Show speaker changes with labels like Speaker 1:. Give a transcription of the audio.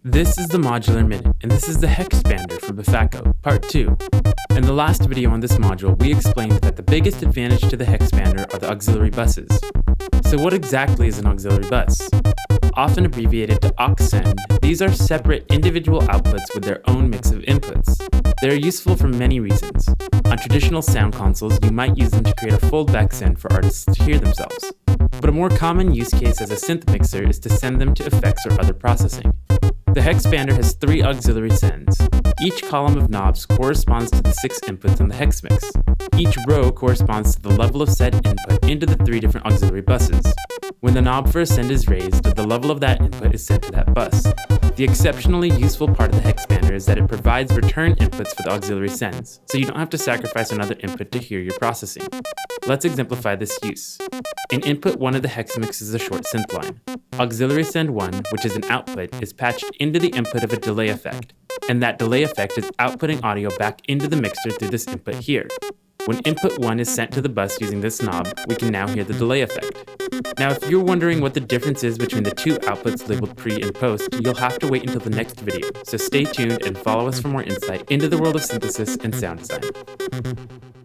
Speaker 1: This is the Modular Minute, and this is the Hexpander from Befacco, Part 2. In the last video on this module, we explained that the biggest advantage to the Hexpander are the auxiliary buses. So what exactly is an auxiliary bus? Often abbreviated to aux-send, these are separate individual outputs with their own mix of inputs. They are useful for many reasons. On traditional sound consoles, you might use them to create a foldback send for artists to hear themselves. But a more common use case as a synth mixer is to send them to effects or other processing. The Hexpander has 3 auxiliary sends. Each column of knobs corresponds to the 6 inputs on the hex mix. Each row corresponds to the level of said input into the 3 different auxiliary buses. When the knob for a send is raised, the level of that input is sent to that bus. The exceptionally useful part of the Hexpander is that it provides return inputs for the auxiliary sends, so you don't have to sacrifice another input to hear your processing. Let's exemplify this use. In input 1 of the hex mix is a short synth line. Auxiliary send 1, which is an output, is patched into the input of a delay effect, and that delay effect is outputting audio back into the mixer through this input here. When input 1 is sent to the bus using this knob, we can now hear the delay effect. Now, if you're wondering what the difference is between the 2 outputs labeled pre and post, you'll have to wait until the next video, so stay tuned and follow us for more insight into the world of synthesis and sound design.